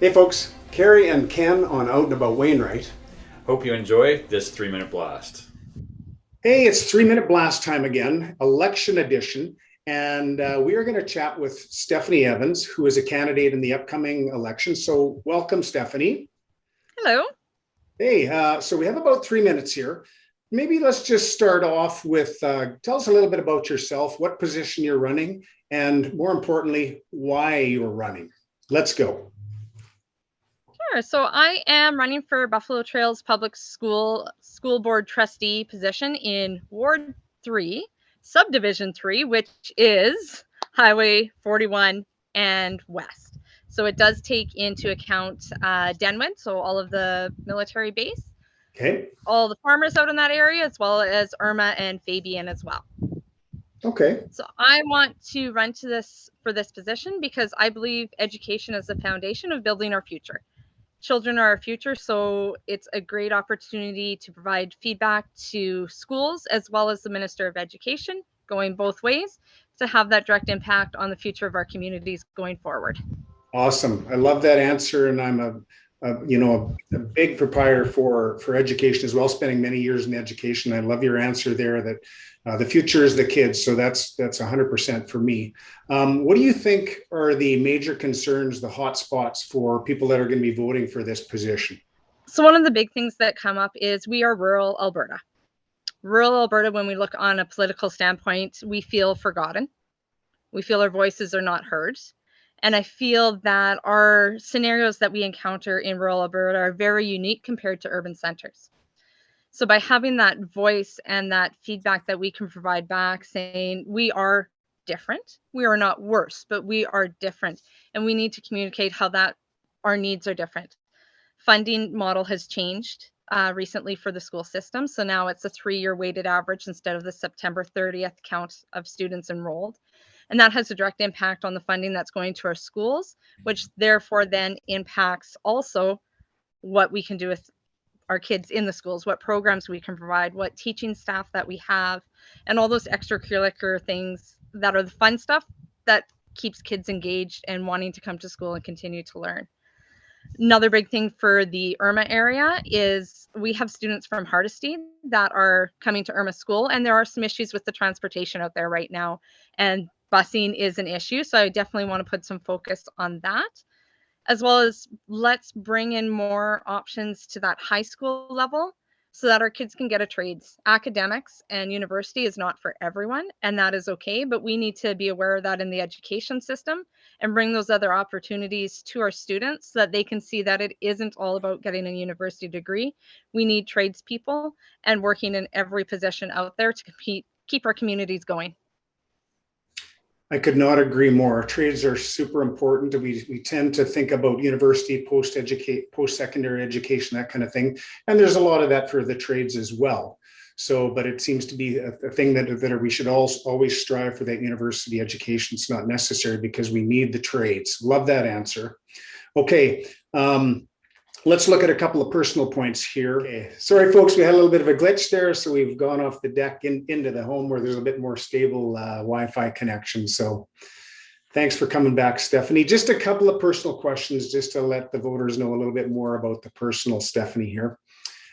Hey folks, Carrie and Ken on Out and About Wainwright. Hope you enjoy this 3 minute blast. Hey, it's 3 Minute Blast time again, election edition. And we are going to chat with Stephanie Evans, who is a candidate in the upcoming election. So welcome, Stephanie. Hello. Hey, so we have about 3 minutes here. Maybe let's just start off with tell us a little bit about yourself, what position you're running, and more importantly, why you're running. Let's go. Sure. So I am running for Buffalo Trails Public School Board Trustee position in Ward 3, Subdivision 3, which is Highway 41 and West. So it does take into account Denwood, so all of the military base, Okay. all the farmers out in that area, as well as Irma and Fabian as well. Okay. So I want to run for this position because I believe education is the foundation of building our future. Children are our future, so it's a great opportunity to provide feedback to schools as well as the Minister of Education, going both ways, to have that direct impact on the future of our communities going forward. Awesome. I love that answer, and I'm a big proprietor for education as well, spending many years in education. I love your answer there that the future is the kids. So that's 100% for me. What do you think are the major concerns, the hot spots for people that are going to be voting for this position? So one of the big things that come up is we are rural Alberta. Rural Alberta, when we look on a political standpoint, we feel forgotten. We feel our voices are not heard. And I feel that our scenarios that we encounter in rural Alberta are very unique compared to urban centers. So by having that voice and that feedback that we can provide back saying we are different, we are not worse, but we are different. And we need to communicate how that our needs are different. Funding model has changed recently for the school system. So now it's a 3-year weighted average instead of the September 30th count of students enrolled. And that has a direct impact on the funding that's going to our schools, which therefore then impacts also what we can do with our kids in the schools, what programs we can provide, what teaching staff that we have, and all those extracurricular things that are the fun stuff that keeps kids engaged and wanting to come to school and continue to learn. Another big thing for the Irma area is we have students from Hardisty that are coming to Irma school, and there are some issues with the transportation out there right now. And busing is an issue, so I definitely want to put some focus on that, as well as let's bring in more options to that high school level so that our kids can get a trades. Academics and university is not for everyone, and that is okay, but we need to be aware of that in the education system and bring those other opportunities to our students so that they can see that it isn't all about getting a university degree. We need tradespeople and working in every position out there to keep our communities going. I could not agree more. Trades are super important. We tend to think about university, post-secondary education, that kind of thing. And there's a lot of that for the trades as well. So, but it seems to be a thing that we should always strive for that university education. It's not necessary because we need the trades. Love that answer. Okay. Let's look at a couple of personal points here. Okay. Sorry, folks, we had a little bit of a glitch there. So we've gone off the deck into the home where there's a bit more stable Wi-Fi connection. So thanks for coming back, Stephanie. Just a couple of personal questions just to let the voters know a little bit more about the personal Stephanie here.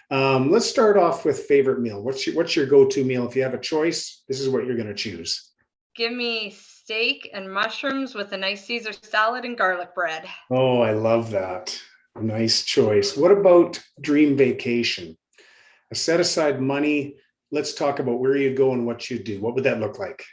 Let's start off with favorite meal. What's your go-to meal? If you have a choice, this is what you're going to choose. Give me steak and mushrooms with a nice Caesar salad and garlic bread. Oh, I love that. Nice choice. What about dream vacation? Set aside money. Let's talk about where you go and what you do. What would that look like?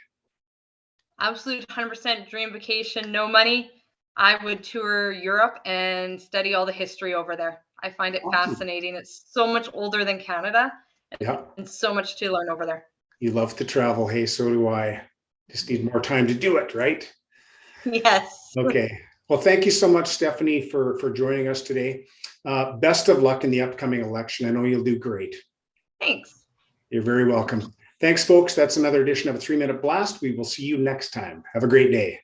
Absolute 100% dream vacation, no money. I would tour Europe and study all the history over there. I find it fascinating. It's so much older than Canada, and so much to learn over there. You love to travel. Hey, so do I. Just need more time to do it, right? Yes. Okay. Well, thank you so much, Stephanie, for joining us today. Best of luck in the upcoming election. I know you'll do great. Thanks. You're very welcome. Thanks, folks. That's another edition of a 3-Minute Blast. We will see you next time. Have a great day.